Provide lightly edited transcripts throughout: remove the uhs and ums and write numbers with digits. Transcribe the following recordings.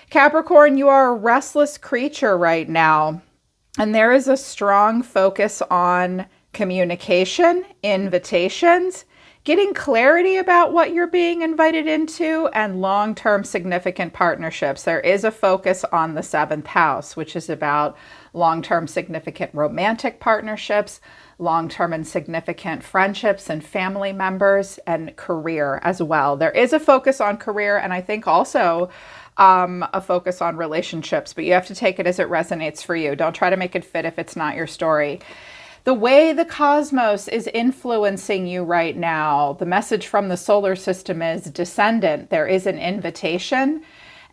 Capricorn, you are a restless creature right now, and there is a strong focus on communication, invitations, getting clarity about what you're being invited into, and long-term significant partnerships. There is a focus on the seventh house, which is about long-term significant romantic partnerships, long-term and significant friendships and family members, and career as well. There is a focus on career, and I think also a focus on relationships, but you have to take it as it resonates for you. Don't try to make it fit if it's not your story. The way the cosmos is influencing you right now, the message from the solar system is descendant. There is an invitation,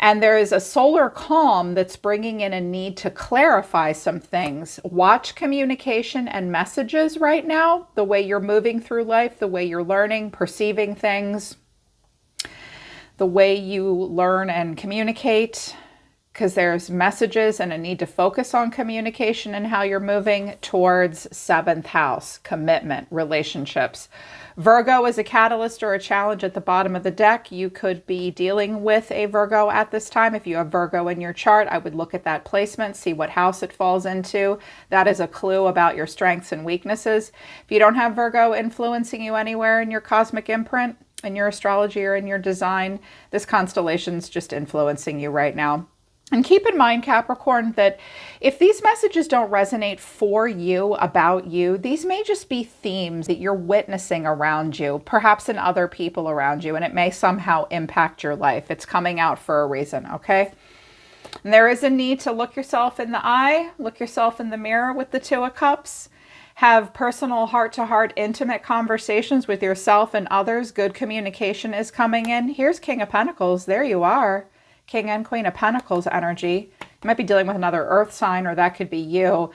and there is a solar calm that's bringing in a need to clarify some things. Watch communication and messages right now, the way you're moving through life, the way you're learning, perceiving things, the way you learn and communicate, because there's messages and a need to focus on communication and how you're moving towards seventh house, commitment, relationships. Virgo is a catalyst or a challenge at the bottom of the deck. You could be dealing with a Virgo at this time. If you have Virgo in your chart, I would look at that placement, see what house it falls into. That is a clue about your strengths and weaknesses. If you don't have Virgo influencing you anywhere in your cosmic imprint, in your astrology or in your design, this constellation's just influencing you right now. And keep in mind, Capricorn, that if these messages don't resonate for you, about you, these may just be themes that you're witnessing around you, perhaps in other people around you, and it may somehow impact your life. It's coming out for a reason, okay? And there is a need to look yourself in the eye, look yourself in the mirror with the Two of Cups, have personal heart-to-heart intimate conversations with yourself and others. Good communication is coming in. Here's King of Pentacles. There you are. King and Queen of Pentacles energy. You might be dealing with another earth sign, or that could be you.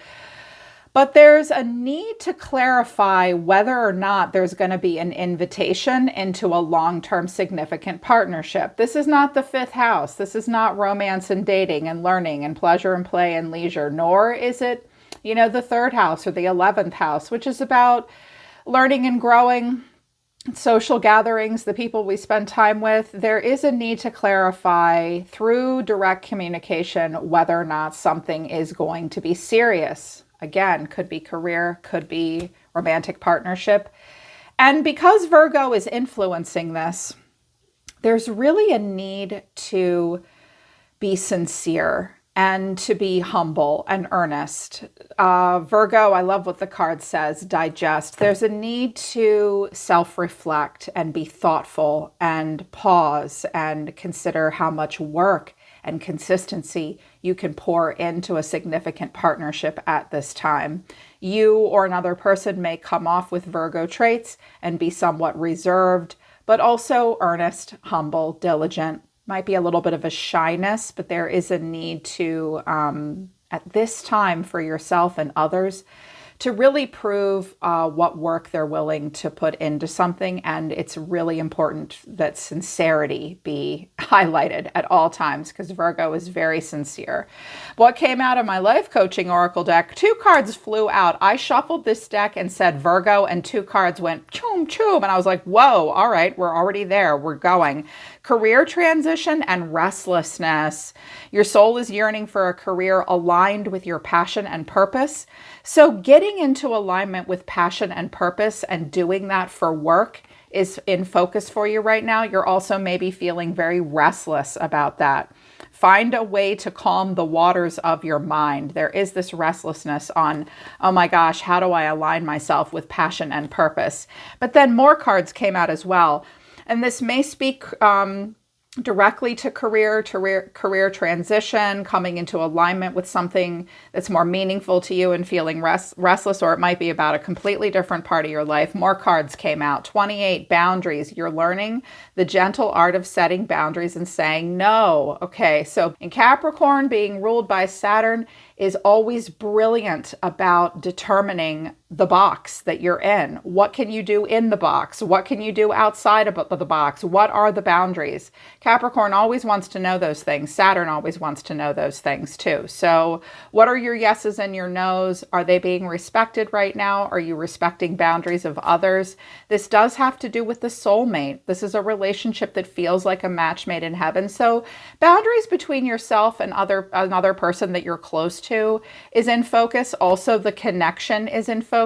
But there's a need to clarify whether or not there's going to be an invitation into a long-term significant partnership. This is not the fifth house. This is not romance and dating and learning and pleasure and play and leisure, nor is it, you know, the third house or the 11th house, which is about learning and growing, social gatherings, the people we spend time with. There is a need to clarify through direct communication whether or not something is going to be serious. Again, could be career, could be romantic partnership. And because Virgo is influencing this, there's really a need to be sincere and to be humble and earnest. Virgo, I love what the card says, digest. There's a need to self-reflect and be thoughtful and pause and consider how much work and consistency you can pour into a significant partnership at this time. You or another person may come off with Virgo traits and be somewhat reserved, but also earnest, humble, diligent. Might be a little bit of a shyness, but there is a need to, at this time for yourself and others, to really prove what work they're willing to put into something. And it's really important that sincerity be highlighted at all times, because Virgo is very sincere. What came out of my life coaching oracle deck, two cards flew out. I shuffled this deck and said Virgo, and two cards went choom choom. And I was like, whoa, all right, we're already there. We're going. Career transition and restlessness. Your soul is yearning for a career aligned with your passion and purpose. So getting into alignment with passion and purpose and doing that for work is in focus for you right now. You're also maybe feeling very restless about that. Find a way to calm the waters of your mind. There is this restlessness on, oh my gosh, how do I align myself with passion and purpose? But then more cards came out as well. And this may speak directly to career transition, coming into alignment with something that's more meaningful to you and feeling restless, or it might be about a completely different part of your life. More cards came out. 28, boundaries. You're learning the gentle art of setting boundaries and saying no. Okay, so in Capricorn, being ruled by Saturn, is always brilliant about determining the box that you're in. What can you do in the box? What can you do outside of the box? What are the boundaries? Capricorn always wants to know those things. Saturn always wants to know those things too. So what are your yeses and your nos? Are they being respected right now? Are you respecting boundaries of others? This does have to do with the soulmate. This is a relationship that feels like a match made in heaven. So boundaries between yourself and another person that you're close to is in focus. Also, the connection is in focus,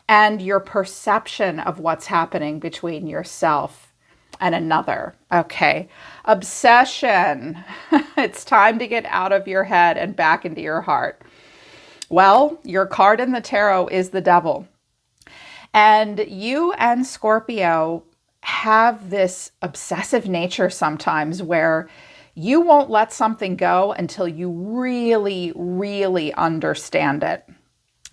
and your perception of what's happening between yourself and another. Okay. Obsession. It's time to get out of your head and back into your heart. Well, your card in the tarot is the Devil. And you and Scorpio have this obsessive nature sometimes where you won't let something go until you really, really understand it.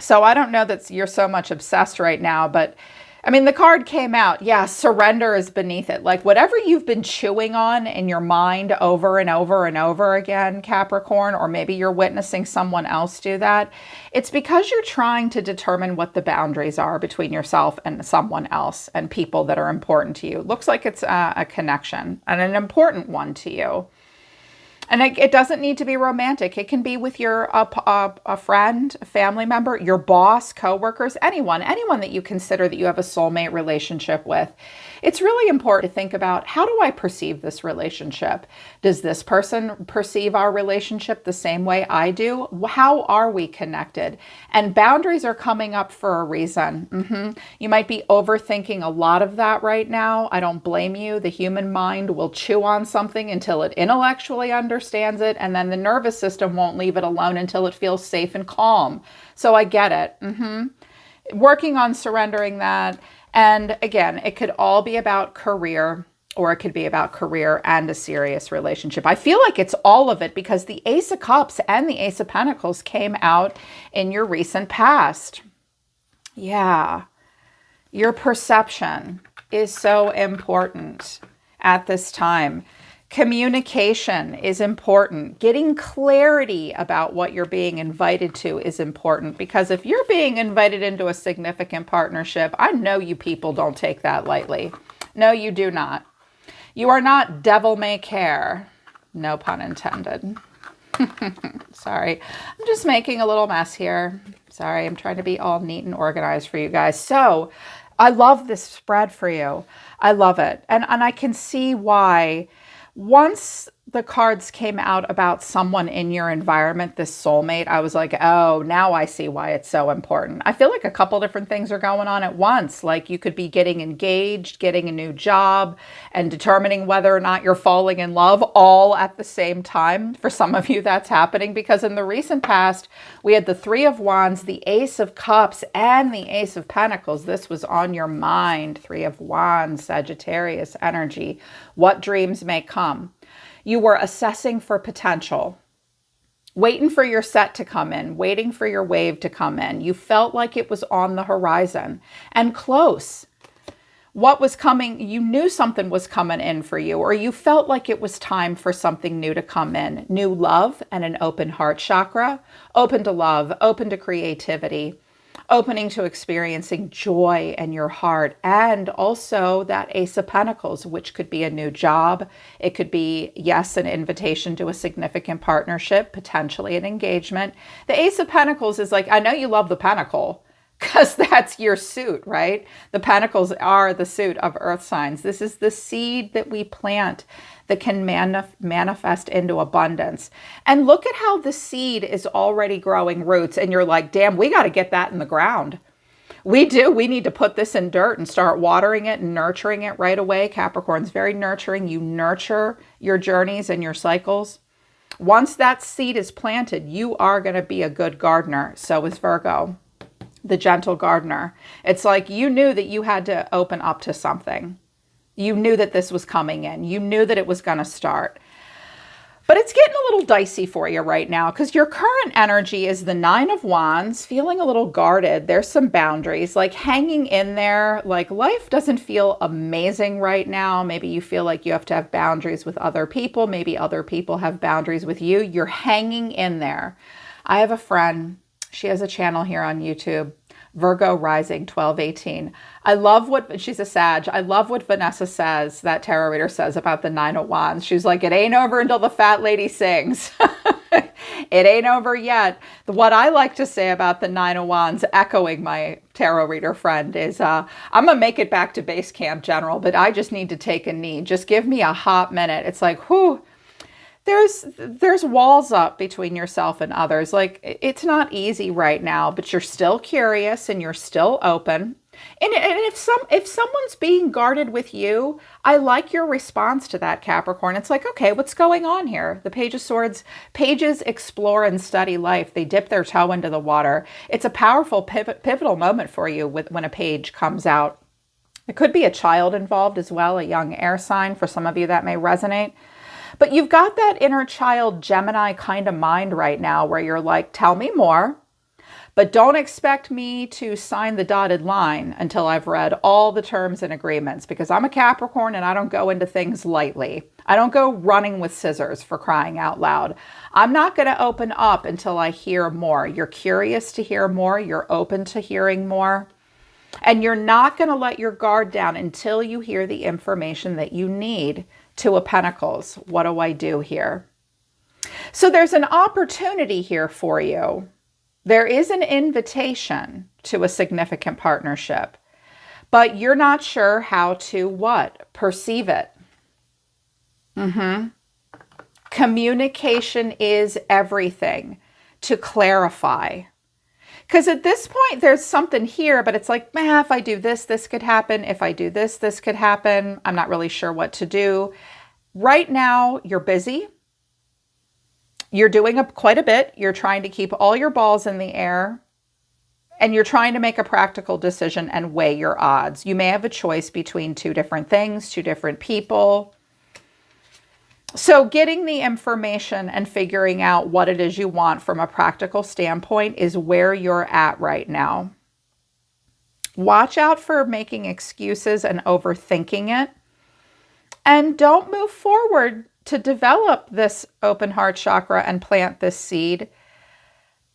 So I don't know that you're so much obsessed right now, but I mean, the card came out. Yeah, surrender is beneath it. Like whatever you've been chewing on in your mind over and over and over again, Capricorn, or maybe you're witnessing someone else do that. It's because you're trying to determine what the boundaries are between yourself and someone else and people that are important to you. Looks like it's a connection and an important one to you. And it doesn't need to be romantic. It can be with your a friend, a family member, your boss, coworkers, anyone that you consider that you have a soulmate relationship with. It's really important to think about, how do I perceive this relationship? Does this person perceive our relationship the same way I do? How are we connected? And boundaries are coming up for a reason. You might be overthinking a lot of that right now. I don't blame you. The human mind will chew on something until it intellectually understands it, and then the nervous system won't leave it alone until it feels safe and calm. So I get it. Working on surrendering that. And again, it could all be about career, or it could be about career and a serious relationship. I feel like it's all of it because the Ace of Cups and the Ace of Pentacles came out in your recent past. Yeah. Your perception is so important at this time. Communication is important. Getting clarity about what you're being invited to is important, because if you're being invited into a significant partnership, I know you people don't take that lightly. No, you do not. You are not devil may care. No pun intended. Sorry. I'm just making a little mess here. Sorry. I'm trying to be all neat and organized for you guys. So I love this spread for you. I love it. And I can see why. Once the cards came out about someone in your environment, this soulmate, I was like, oh, now I see why it's so important. I feel like a couple different things are going on at once. Like you could be getting engaged, getting a new job, and determining whether or not you're falling in love all at the same time. For some of you, that's happening because in the recent past, we had the Three of Wands, the Ace of Cups, and the Ace of Pentacles. This was on your mind. Three of Wands, Sagittarius energy. What dreams may come. You were assessing for potential, waiting for your set to come in, waiting for your wave to come in. You felt like it was on the horizon and close. What was coming, you knew something was coming in for you, or you felt like it was time for something new to come in. New love and an open heart chakra, open to love, open to creativity, opening to experiencing joy in your heart, and also that Ace of Pentacles, which could be a new job. It could be, yes, an invitation to a significant partnership, potentially an engagement. The Ace of Pentacles is like, I know you love the pentacle because that's your suit, right? The pentacles are the suit of earth signs. This is the seed that we plant that can manifest into abundance. And look at how the seed is already growing roots. And you're like, damn, we got to get that in the ground. We do. We need to put this in dirt and start watering it and nurturing it right away. Capricorn's very nurturing. You nurture your journeys and your cycles. Once that seed is planted, you are going to be a good gardener. So is Virgo, the gentle gardener. It's like you knew that you had to open up to something. You knew that this was coming in. You knew that it was going to start. But it's getting a little dicey for you right now because your current energy is the Nine of Wands, feeling a little guarded. There's some boundaries, like hanging in there. Like life doesn't feel amazing right now. Maybe you feel like you have to have boundaries with other people. Maybe other people have boundaries with you. You're hanging in there. I have a friend, she has a channel here on YouTube, Virgo Rising 1218. I love what, she's a Sag. I love what Vanessa says, that tarot reader says about the Nine of Wands. She's like, it ain't over until the fat lady sings. It ain't over yet. What I like to say about the Nine of Wands, echoing my tarot reader friend, is I'm going to make it back to base camp, General, but I just need to take a knee. Just give me a hot minute. It's like, whew. There's walls up between yourself and others. Like, it's not easy right now, but you're still curious and you're still open. And if someone's being guarded with you, I like your response to that, Capricorn. It's like, okay, what's going on here? The Page of Swords, pages explore and study life. They dip their toe into the water. It's a powerful pivotal moment for you when a page comes out. There could be a child involved as well, a young air sign. For some of you, that may resonate. But you've got that inner child Gemini kind of mind right now where you're like, tell me more, but don't expect me to sign the dotted line until I've read all the terms and agreements, because I'm a Capricorn and I don't go into things lightly. I don't go running with scissors, for crying out loud. I'm not going to open up until I hear more. You're curious to hear more. You're open to hearing more. And you're not going to let your guard down until you hear the information that you need. Two of Pentacles. What do I do here? So there's an opportunity here for you. There is an invitation to a significant partnership, but you're not sure how to what? Perceive it. Communication is everything. To clarify. Because at this point, there's something here, but it's like, if I do this, this could happen. If I do this, this could happen. I'm not really sure what to do. Right now, you're busy. You're doing quite a bit. You're trying to keep all your balls in the air. And you're trying to make a practical decision and weigh your odds. You may have a choice between two different things, two different people. So getting the information and figuring out what it is you want from a practical standpoint is where you're at right now. Watch out for making excuses and overthinking it. And don't move forward to develop this open heart chakra and plant this seed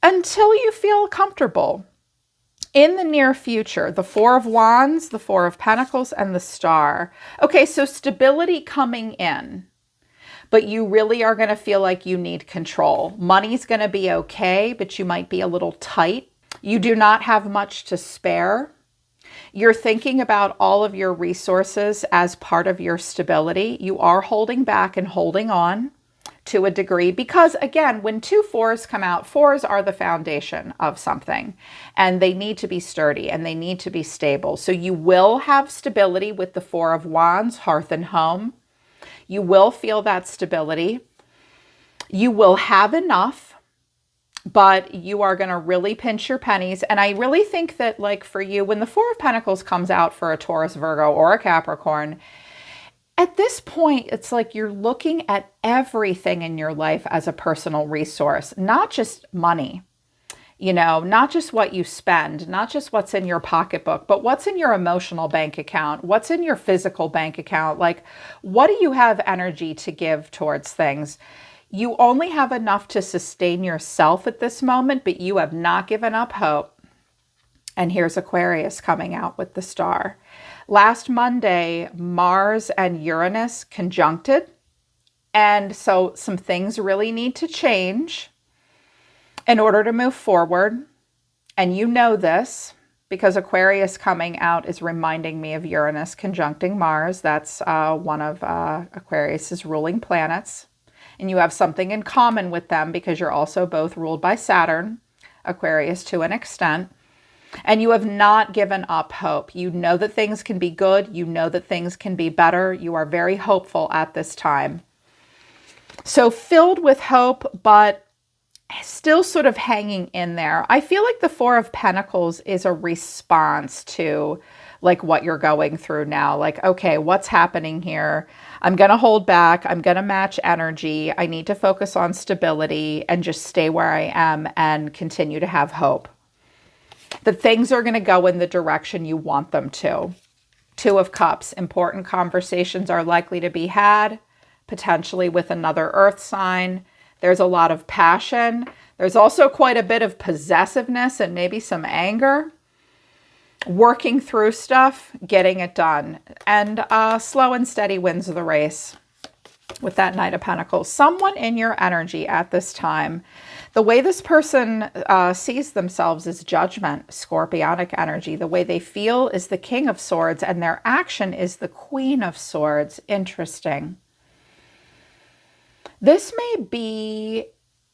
until you feel comfortable. In the near future, the Four of Wands, the Four of Pentacles, and the Star. Okay, so stability coming in. But you really are going to feel like you need control. Money's going to be okay, but you might be a little tight. You do not have much to spare. You're thinking about all of your resources as part of your stability. You are holding back and holding on to a degree because, again, when two fours come out, fours are the foundation of something and they need to be sturdy and they need to be stable. So you will have stability with the Four of Wands, hearth and home. You will feel that stability. You will have enough, but you are going to really pinch your pennies. And I really think that, like, for you, when the Four of Pentacles comes out for a Taurus, Virgo, or a Capricorn, at this point, it's like you're looking at everything in your life as a personal resource, not just money. You know, not just what you spend, not just what's in your pocketbook, but what's in your emotional bank account, what's in your physical bank account. Like, what do you have energy to give towards things? You only have enough to sustain yourself at this moment, but you have not given up hope. And here's Aquarius coming out with the Star. Last Monday, Mars and Uranus conjuncted. And so some things really need to change in order to move forward. And you know this because Aquarius coming out is reminding me of Uranus conjuncting Mars. That's one of Aquarius's ruling planets. And you have something in common with them because you're also both ruled by Saturn, Aquarius to an extent. And you have not given up hope. You know that things can be good. You know that things can be better. You are very hopeful at this time. So filled with hope, but still sort of hanging in there. I feel like the Four of Pentacles is a response to like what you're going through now. Like, okay, what's happening here? I'm going to hold back. I'm going to match energy. I need to focus on stability and just stay where I am and continue to have hope that things are going to go in the direction you want them to. Two of Cups, important conversations are likely to be had, potentially with another earth sign. There's a lot of passion. There's also quite a bit of possessiveness and maybe some anger. Working through stuff, getting it done. And slow and steady wins the race with that Knight of Pentacles. Someone in your energy at this time, the way this person sees themselves is judgment, Scorpionic energy. The way they feel is the King of Swords, and their action is the Queen of Swords. Interesting. This may be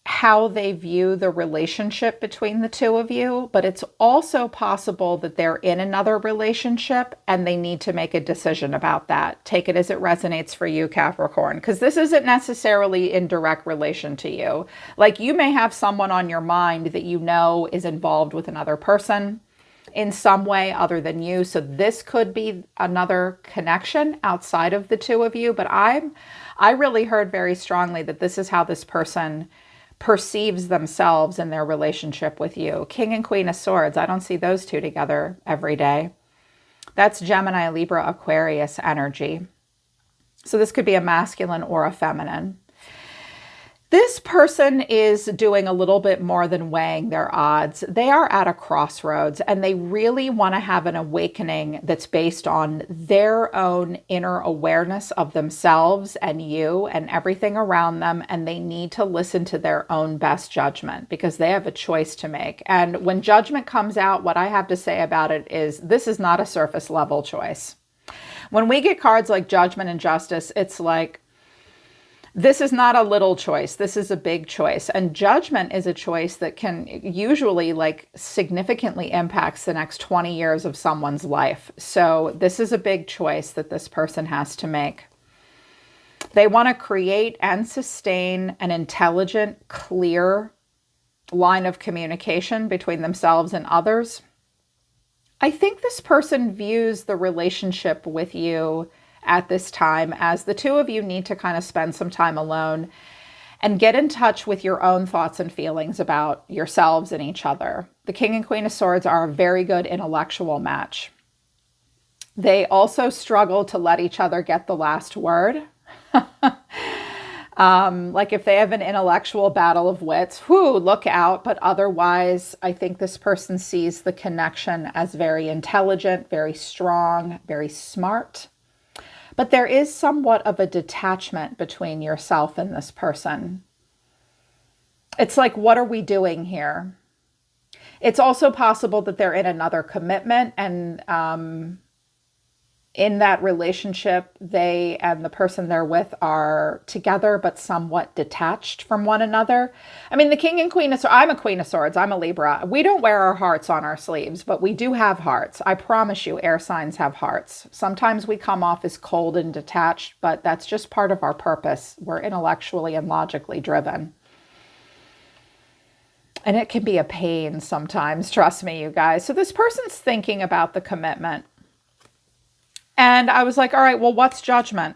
how they view the relationship between the two of you, but it's also possible that they're in another relationship and they need to make a decision about that. Take it as it resonates for you, Capricorn, because this isn't necessarily in direct relation to you. Like, you may have someone on your mind that you know is involved with another person in some way other than you. So this could be another connection outside of the two of you, but I really heard very strongly that this is how this person perceives themselves in their relationship with you. King and Queen of Swords. I don't see those two together every day. That's Gemini, Libra, Aquarius energy. So this could be a masculine or a feminine. This person is doing a little bit more than weighing their odds. They are at a crossroads and they really want to have an awakening that's based on their own inner awareness of themselves and you and everything around them. And they need to listen to their own best judgment because they have a choice to make. And when judgment comes out, what I have to say about it is this is not a surface level choice. When we get cards like Judgment and Justice, it's like, this is not a little choice. This is a big choice. And judgment is a choice that can usually like significantly impacts the next 20 years of someone's life. So this is a big choice that this person has to make. They want to create and sustain an intelligent, clear line of communication between themselves and others. I think this person views the relationship with you at this time as the two of you need to kind of spend some time alone and get in touch with your own thoughts and feelings about yourselves and each other. The King and Queen of Swords are a very good intellectual match. They also struggle to let each other get the last word. Like if they have an intellectual battle of wits, look out. But otherwise, I think this person sees the connection as very intelligent, very strong, very smart. But there is somewhat of a detachment between yourself and this person. It's like, what are we doing here? It's also possible that they're in another commitment and in that relationship, they and the person they're with are together but somewhat detached from one another. I mean, the King and Queen of Swords, I'm a Queen of Swords, I'm a Libra. We don't wear our hearts on our sleeves, but we do have hearts. I promise you, air signs have hearts. Sometimes we come off as cold and detached, but that's just part of our purpose. We're intellectually and logically driven. And it can be a pain sometimes, trust me, you guys. So this person's thinking about the commitment. And I was like, all right, well, what's judgment?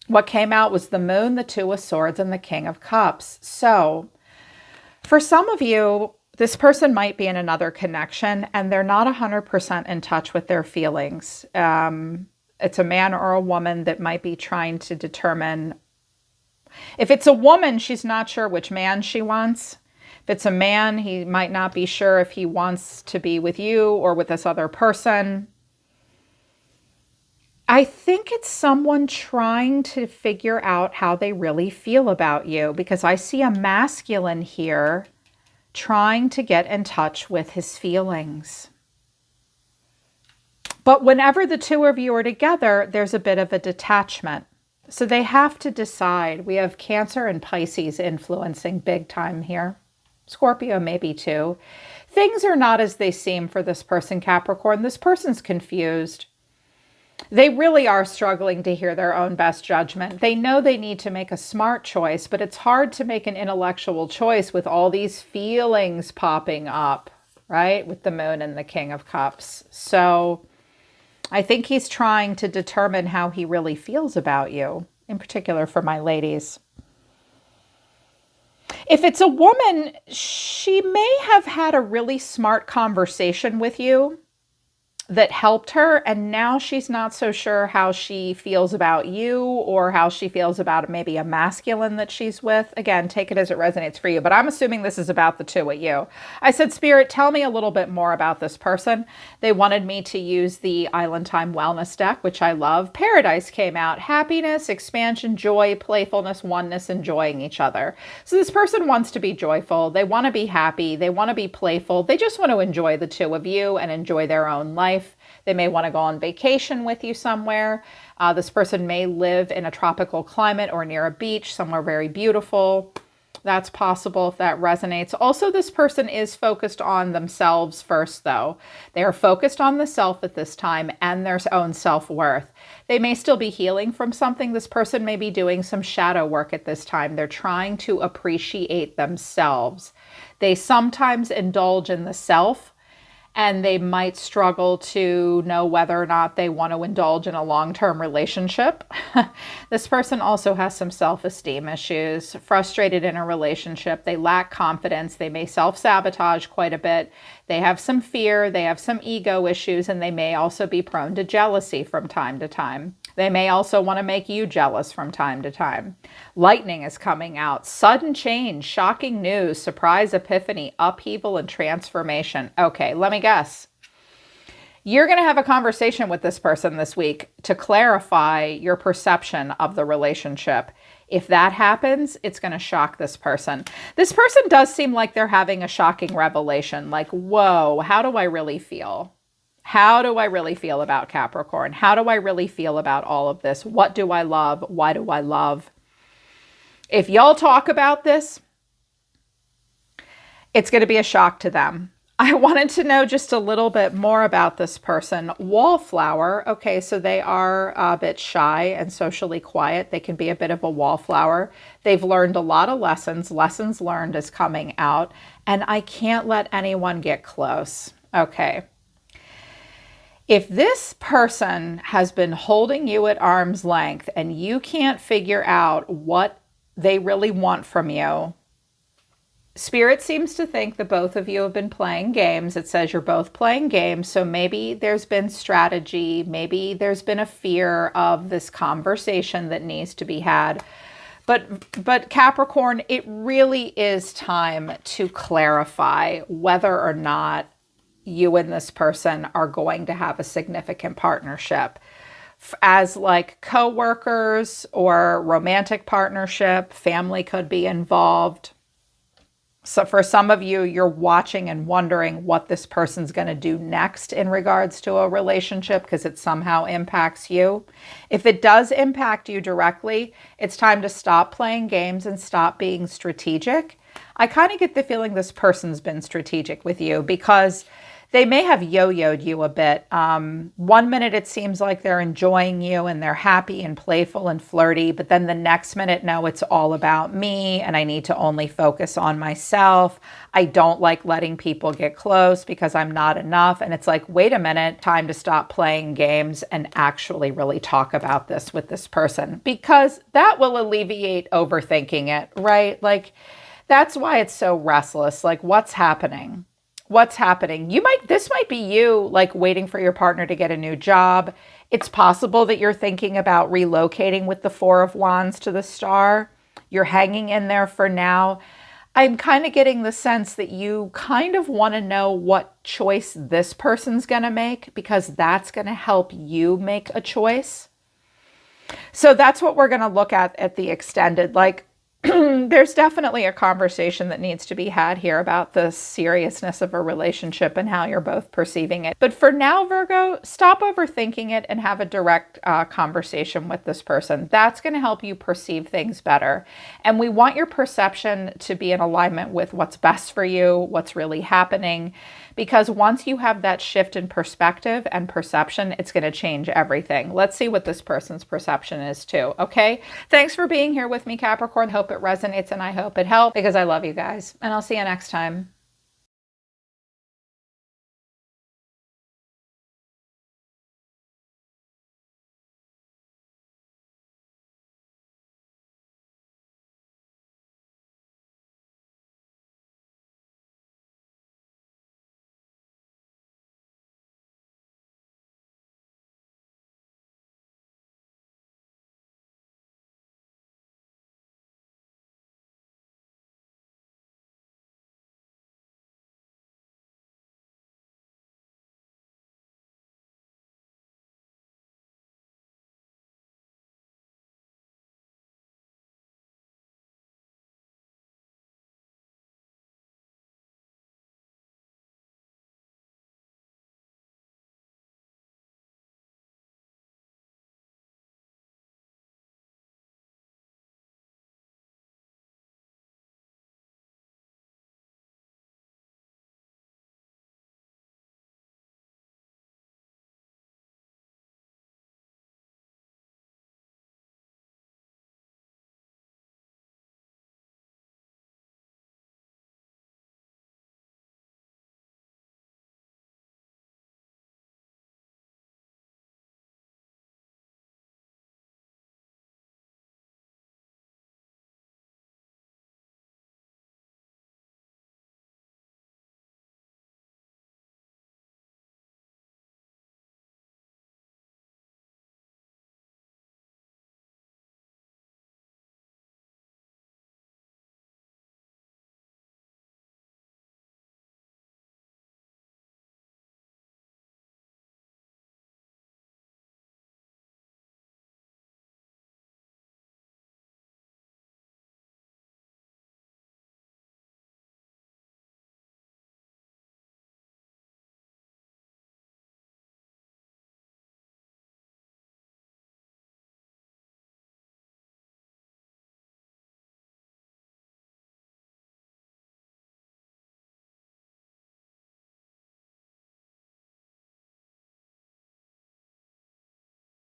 What came out was the Moon, the Two of Swords, and the King of Cups. So for some of you, this person might be in another connection and they're not 100% in touch with their feelings. It's a man or a woman that might be trying to determine. If it's a woman, she's not sure which man she wants. If it's a man, he might not be sure if he wants to be with you or with this other person. I think it's someone trying to figure out how they really feel about you, because I see a masculine here trying to get in touch with his feelings. But whenever the two of you are together, there's a bit of a detachment. So they have to decide. We have Cancer and Pisces influencing big time here. Scorpio maybe too. Things are not as they seem for this person, Capricorn. This person's confused. They really are struggling to hear their own best judgment. They know they need to make a smart choice, but it's hard to make an intellectual choice with all these feelings popping up, right? With the Moon and the King of Cups. So I think he's trying to determine how he really feels about you, in particular for my ladies. If it's a woman, she may have had a really smart conversation with you that helped her, and now she's not so sure how she feels about you or how she feels about maybe a masculine that she's with. Again, take it as it resonates for you, but I'm assuming this is about the two of you. I said, Spirit, tell me a little bit more about this person. They wanted me to use the Island Time Wellness deck, which I love. Paradise came out. Happiness, expansion, joy, playfulness, oneness, enjoying each other. So this person wants to be joyful. They want to be happy. They want to be playful. They just want to enjoy the two of you and enjoy their own life. They may want to go on vacation with you somewhere. This person may live in a tropical climate or near a beach, somewhere very beautiful. That's possible if that resonates. Also, this person is focused on themselves first, though. They are focused on the self at this time and their own self-worth. They may still be healing from something. This person may be doing some shadow work at this time. They're trying to appreciate themselves. They sometimes indulge in the self, and they might struggle to know whether or not they want to indulge in a long-term relationship. This person also has some self-esteem issues, frustrated in a relationship. They lack confidence. They may self-sabotage quite a bit. They have some fear. They have some ego issues, and they may also be prone to jealousy from time to time. They may also want to make you jealous from time to time. Lightning is coming out. Sudden change, shocking news, surprise epiphany, upheaval, and transformation. Okay, let me guess. You're going to have a conversation with this person this week to clarify your perception of the relationship. If that happens, it's going to shock this person. This person does seem like they're having a shocking revelation. Like, whoa, how do I really feel? How do I really feel about Capricorn? How do I really feel about all of this? What do I love? Why do I love? If y'all talk about this, it's going to be a shock to them. I wanted to know just a little bit more about this person. Wallflower. Okay, so they are a bit shy and socially quiet. They can be a bit of a wallflower. They've learned a lot of lessons. Lessons learned is coming out. And I can't let anyone get close. Okay. If this person has been holding you at arm's length and you can't figure out what they really want from you, Spirit seems to think that both of you have been playing games. It says you're both playing games. So maybe there's been strategy. Maybe there's been a fear of this conversation that needs to be had. But Capricorn, it really is time to clarify whether or not you and this person are going to have a significant partnership as like co-workers or romantic partnership. Family could be involved. So for some of you, you're watching and wondering what this person's going to do next in regards to a relationship because it somehow impacts you. If it does impact you directly, it's time to stop playing games and stop being strategic. I kind of get the feeling this person's been strategic with you because they may have yo-yoed you a bit. 1 minute it seems like they're enjoying you and they're happy and playful and flirty, but then the next minute, no, it's all about me and I need to only focus on myself. I don't like letting people get close because I'm not enough. And it's like, wait a minute, time to stop playing games and actually really talk about this with this person because that will alleviate overthinking it, right? Like, that's why it's so restless. Like, what's happening? What's happening? This might be you like waiting for your partner to get a new job. It's possible that you're thinking about relocating with the Four of Wands to the Star. You're hanging in there for now. I'm kind of getting the sense that you kind of want to know what choice this person's going to make because that's going to help you make a choice. So that's what we're going to look at the extended, like, there's definitely a conversation that needs to be had here about the seriousness of a relationship and how you're both perceiving it. But for now, Virgo, stop overthinking it and have a direct conversation with this person. That's going to help you perceive things better. And we want your perception to be in alignment with what's best for you, what's really happening. Because once you have that shift in perspective and perception, it's going to change everything. Let's see what this person's perception is too, okay? Thanks for being here with me, Capricorn. Hope it resonates and I hope it helped because I love you guys. And I'll see you next time.